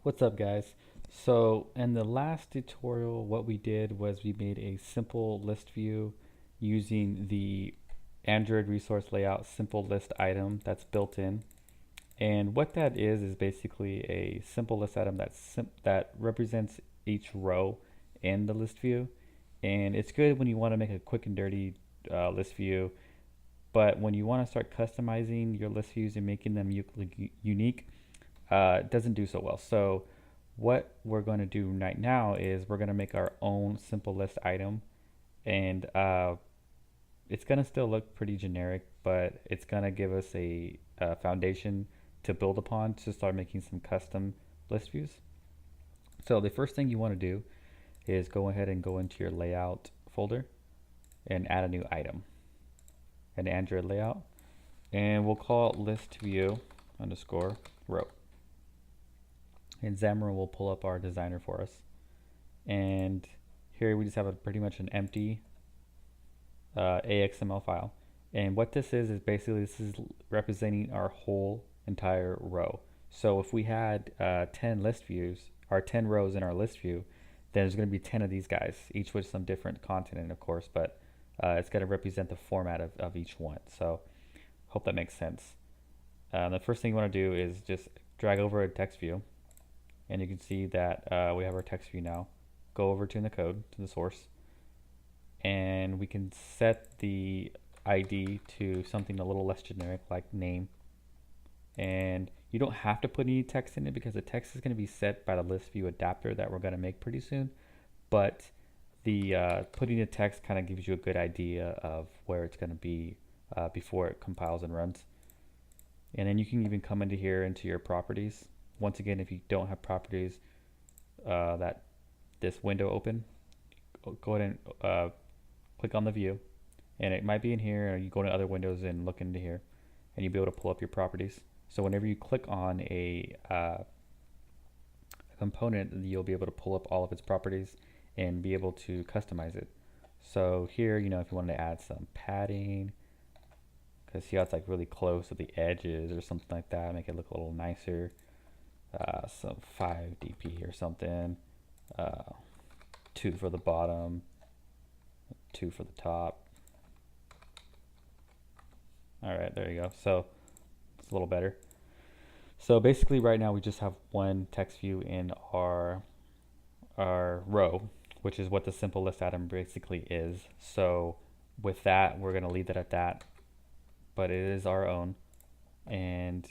What's up, guys? So in the last tutorial, what we did was we made a simple list view using the Android resource layout simple list item that's built in. And what that is basically a simple list item that represents each row in the list view. And it's good when you want to make a quick and dirty list view, but when you want to start customizing your list views and making them unique, it doesn't do so well. So what we're going to do right now is we're going to make our own simple list item, and it's going to still look pretty generic, but it's going to give us a foundation to build upon to start making some custom list views. So the first thing you want to do is go ahead and go into your layout folder and add a new item, an Android layout, and we'll call it list view underscore row. And Xamarin will pull up our designer for us. And here we just have pretty much an empty AXML file. And what this is basically this is representing our whole entire row. So if we had 10 list views, or 10 rows in our list view, then there's going to be 10 of these guys, each with some different content in, of course, but it's going to represent the format of each one. So hope that makes sense. The first thing you want to do is just drag over a text view, and you can see that we have our text view now. Go over to the code, to the source, and we can set the ID to something a little less generic like name. And you don't have to put any text in it because the text is going to be set by the list view adapter that we're going to make pretty soon. But the putting the text kind of gives you a good idea of where it's going to be before it compiles and runs. And then you can even come into here into your properties. Once again, if you don't have properties that this window open, go ahead and click on the view, and it might be in here, or you go to other windows and look into here, and you'll be able to pull up your properties. So whenever you click on a component, you'll be able to pull up all of its properties and be able to customize it. So here, you know, if you wanted to add some padding, because see how it's like really close to the edges or something like that, make it look a little nicer. Some 5 dp or something, 2 for the bottom, 2 for the top. Alright, there you go. So it's a little better. So basically right now we just have one text view in our row, which is what the simple list item basically is. So with that, we're going to leave that at that, but it is our own. And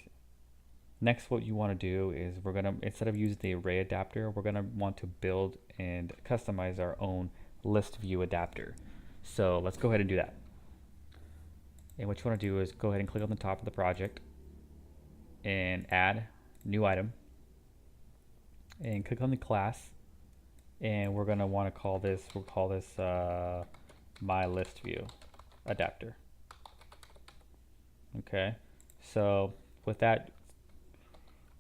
next, what you want to do is we're going to, instead of using the array adapter, we're going to want to build and customize our own list view adapter. So let's go ahead and do that. And what you want to do is go ahead and click on the top of the project and add new item, and click on the class, and we're going to want to call this, we'll call this my list view adapter. Okay, so with that,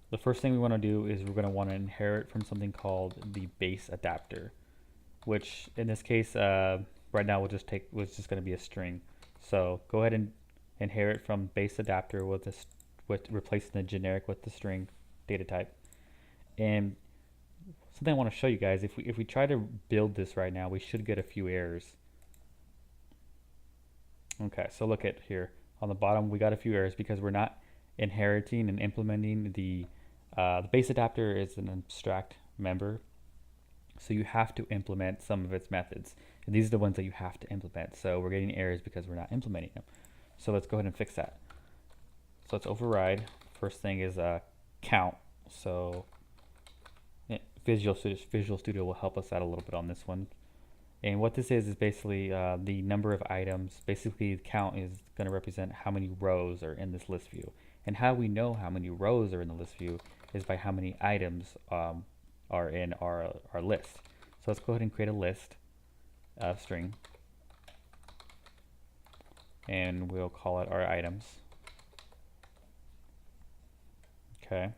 the first thing we want to do is we're going to want to inherit from something called the base adapter, which in this case, right now was just going to be a string. So go ahead and inherit from base adapter with this, with replacing the generic with the string data type. And something I want to show you guys, if we try to build this right now, we should get a few errors. Okay, so look at here on the bottom, we got a few errors because we're not inheriting and implementing the base adapter is an abstract member, so you have to implement some of its methods, and these are the ones that you have to implement. So we're getting errors because we're not implementing them. So let's go ahead and fix that. So let's override. First thing is count. So Visual Studio will help us out a little bit on this one. And what this is basically the number of items. Basically, the count is going to represent how many rows are in this list view. And how we know how many rows are in the list view is by how many items are in our list. So let's go ahead and create a list string, and we'll call it our items. Okay.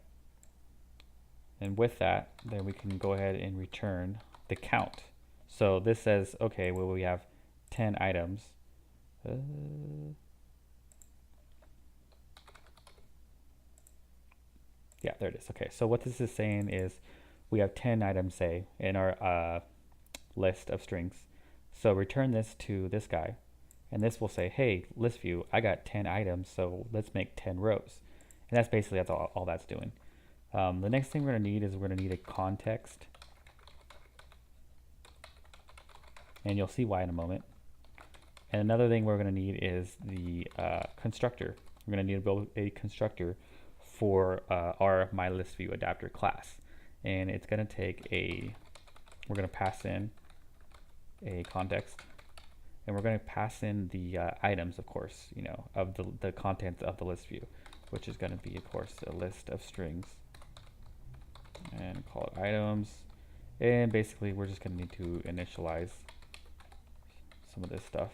And with that, then we can go ahead and return the count. So this says, okay, well, we have 10 items. Yeah, there it is. Okay, so what this is saying is we have 10 items, say, in our list of strings. So return this to this guy, and this will say, hey, list view, I got 10 items, so let's make 10 rows. And that's basically all that's doing. The next thing we're going to need is we're going to need a context. And you'll see why in a moment. And another thing we're going to need is the constructor. We're going to need to build a constructor for our MyListView adapter class. And it's going to take we're going to pass in a context. And we're going to pass in the items, of course, of the contents of the list view, which is going to be, of course, a list of strings. And call it items. And basically, we're just going to need to initialize some of this stuff.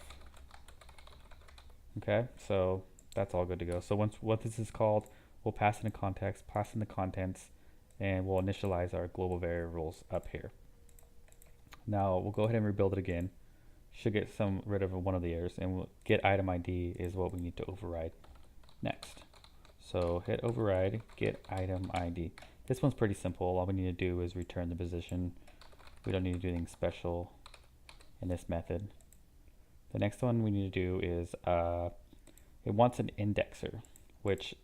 Okay, so that's all good to go. So what this is called, we'll pass in a context, pass in the contents, and we'll initialize our global variables up here. Now we'll go ahead and rebuild it again. Should get rid of one of the errors, and we'll get item ID is what we need to override next. So hit override, get item ID. This one's pretty simple. All we need to do is return the position. We don't need to do anything special in this method. The next one we need to do is it wants an indexer, which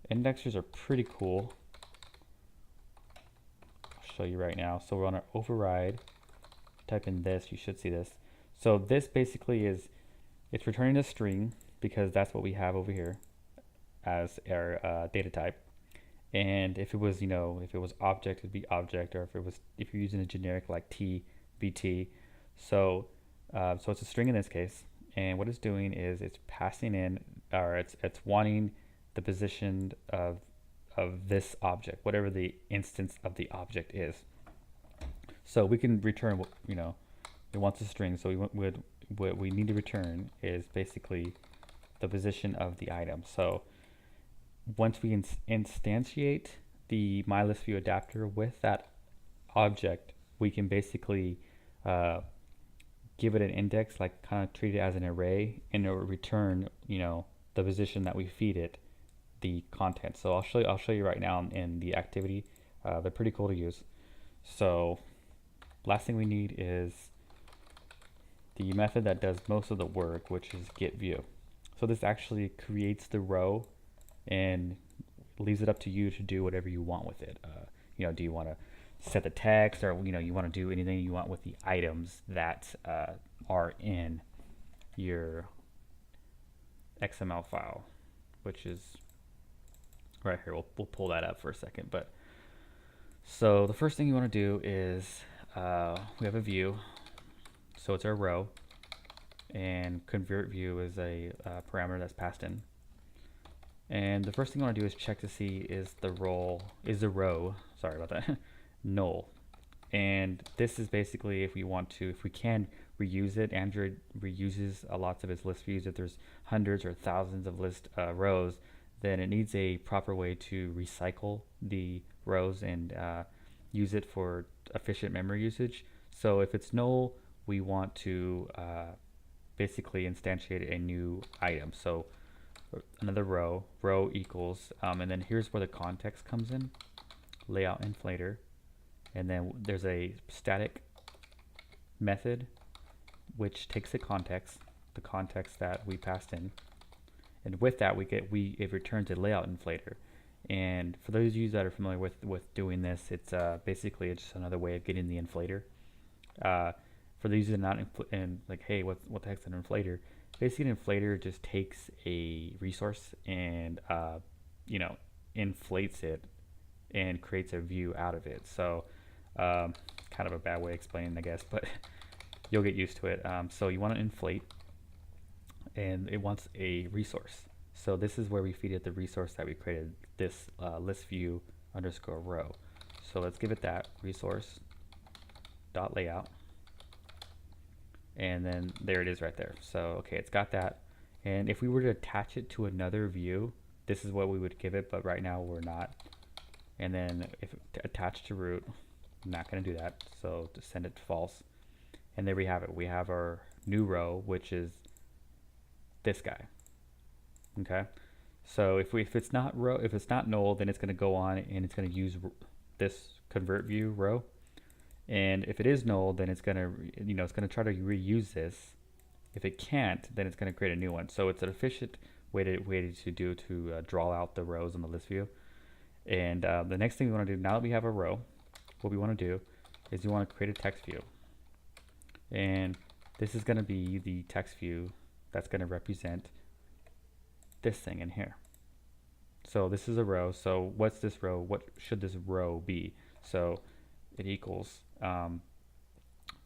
indexers are pretty cool. I'll show you right now. So we're on our override. Type in this, you should see this. So this basically it's returning a string because that's what we have over here as our data type. And if it was, if it was object, it'd be object, or if you're using a generic like T, BT. So it's a string in this case, and what it's doing is it's passing in, or it's wanting the position of this object, whatever the instance of the object is. So we can return, it wants a string. So what we need to return is basically the position of the item. So once we instantiate the MyListView adapter with that object, we can basically give it an index, like kind of treat it as an array, and it will return, the position that we feed it, the content. So I'll show you right now in the activity. They're pretty cool to use. So last thing we need is the method that does most of the work, which is getView. So this actually creates the row and leaves it up to you to do whatever you want with it. Do you want to set the text, or you want to do anything you want with the items that are in your XML file, which is right here. We'll pull that up for a second. But so the first thing you want to do is we have a view, so it's our row, and convert view is a parameter that's passed in. And the first thing you want to do is check to see is the row, sorry about that, null. And this is basically if we can reuse it. Android reuses lots of its list views. If there's hundreds or thousands of list rows, then it needs a proper way to recycle the rows and use it for efficient memory usage. So if it's null, we want to basically instantiate a new item. So another row equals, and then here's where the context comes in, layout inflator, and then there's a static method which takes the context that we passed in, and with that it returns a layout inflator. And for those of you that are familiar with doing this, it's basically it's just another way of getting the inflator. For those that are not like, hey, what the heck's an inflator? Basically, an inflator just takes a resource and inflates it and creates a view out of it. So kind of a bad way of explaining, I guess, but you'll get used to it. So you want to inflate, and it wants a resource. So this is where we feed it the resource that we created, this list view underscore row. So let's give it that resource dot layout. And then there it is right there. So okay, it's got that. And if we were to attach it to another view, this is what we would give it, but right now we're not. And then if attached to root, I'm not going to do that, so to send it to false. And there we have it. We have our new row, which is this guy. Okay, So if it's not row, if it's not null, then it's going to go on and it's going to use this convert view row. And if it is null, then it's going to, it's going to try to reuse this. If it can't, then it's going to create a new one. So it's an efficient way to draw out the rows on the list view. And the next thing we want to do, now that we have a row, what we want to do is we want to create a text view. And this is going to be the text view that's going to represent this thing in here. So this is a row. So what's this row? What should this row be? So it equals,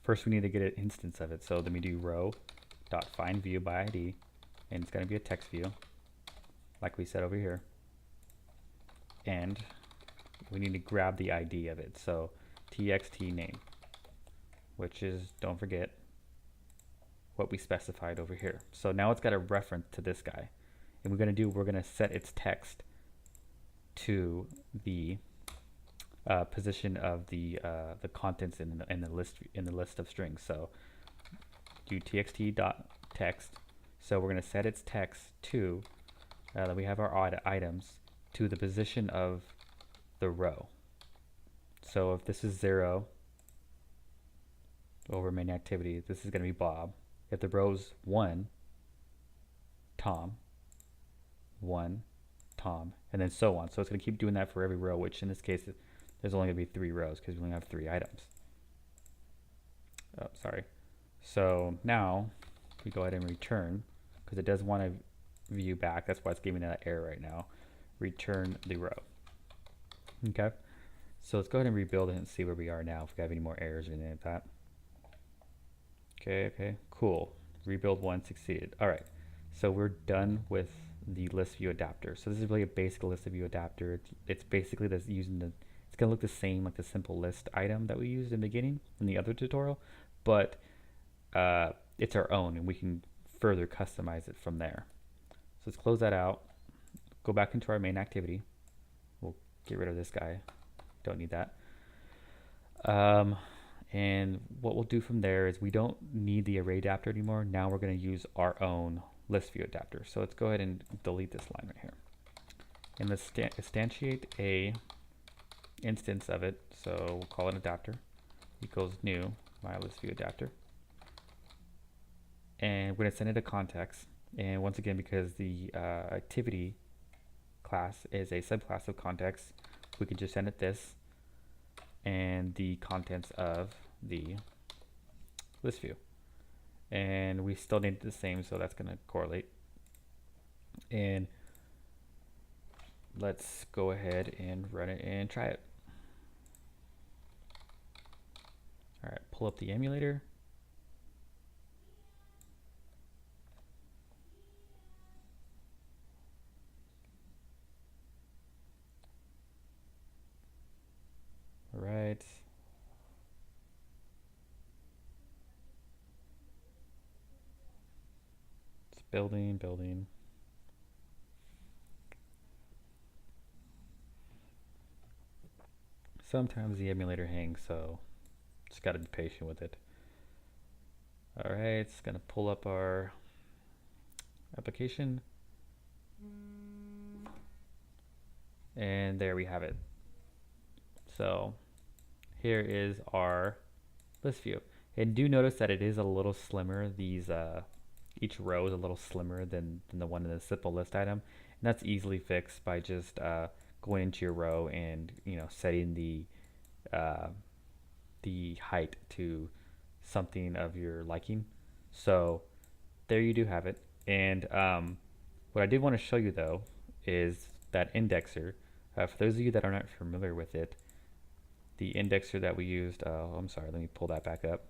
first we need to get an instance of it. So then we do row dot find view by ID, and it's going to be a text view like we said over here. And we need to grab the ID of it. So txt name, which is, don't forget, what we specified over here. So now it's got a reference to this guy. And we're going to set its text to the position of the contents in the list of strings. So do txt.text. So we're going to set its text to that we have our items to the position of the row. So if this is 0 over main activity, this is going to be Bob. If the row's 1, Tom, 1, Tom, and then so on. So it's going to keep doing that for every row, which in this case, there's only going to be 3 rows because we only have 3 items. Oh, sorry. So now we go ahead and return, because it does want to view back. That's why it's giving that error right now. Return the row. Okay. So let's go ahead and rebuild it and see where we are now, if we have any more errors or anything like that. Okay, cool. Rebuild 1 succeeded. All right. So we're done with the list view adapter. So this is really a basic list view adapter. It's basically this using the, it's going to look the same like the simple list item that we used in the beginning in the other tutorial, but it's our own, and we can further customize it from there. So let's close that out. Go back into our main activity. We'll get rid of this guy. Don't need that. And what we'll do from there is we don't need the array adapter anymore. Now we're going to use our own list view adapter. So let's go ahead and delete this line right here. And let's instantiate a instance of it. So we'll call it adapter equals new my list view adapter. And we're going to send it a context. And once again, because the activity class is a subclass of context, we can just send it this and the contents of the list view. And we still need the same, so that's going to correlate. And let's go ahead and run it and try it. All right, pull up the emulator. All right. It's building. Sometimes the emulator hangs, so just got to be patient with it. All right, it's going to pull up our application. And there we have it. So here is our list view. And do notice that it is a little slimmer. These each row is a little slimmer than the one in the simple list item. And that's easily fixed by just going into your row and setting the height to something of your liking. So there you do have it. And what I did want to show you though is that indexer. For those of you that are not familiar with it, the indexer that we used, I'm sorry, let me pull that back up.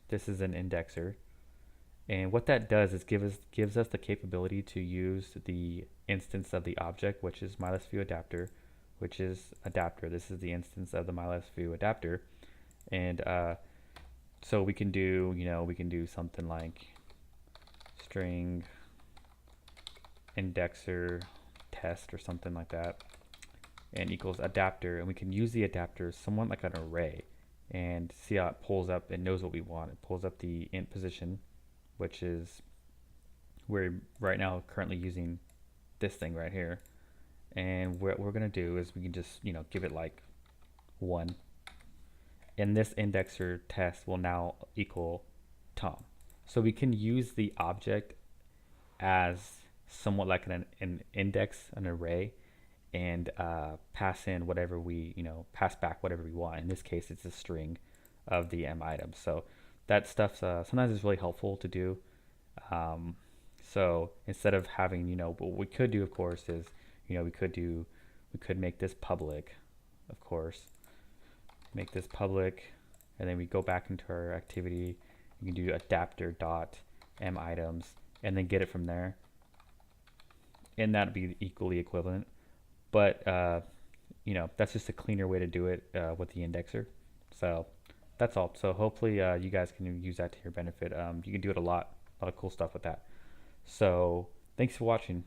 This is an indexer. And what that does is gives us the capability to use the instance of the object, which is MyListView adapter, which is adapter. This is the instance of the MyListView adapter. And so we can do something like string indexer test or something like that, and equals adapter, and we can use the adapter somewhat like an array and see how it pulls up and knows what we want. It pulls up the int position, which is we're right now currently using this thing right here. And what we're gonna do is we can just, give it like 1. And this indexer test will now equal Tom. So we can use the object as somewhat like an index, an array, and pass in whatever we, pass back whatever we want. In this case, it's a string of the M items. So that stuff sometimes is really helpful to do. So instead of having, what we could do, of course, is, we could make this public, of course, make this public, and then we go back into our activity. You can do adapter dot M items, and then get it from there, and that'd be equally equivalent. But that's just a cleaner way to do it with the indexer. So that's all. So hopefully you guys can use that to your benefit. You can do it a lot of cool stuff with that. So thanks for watching.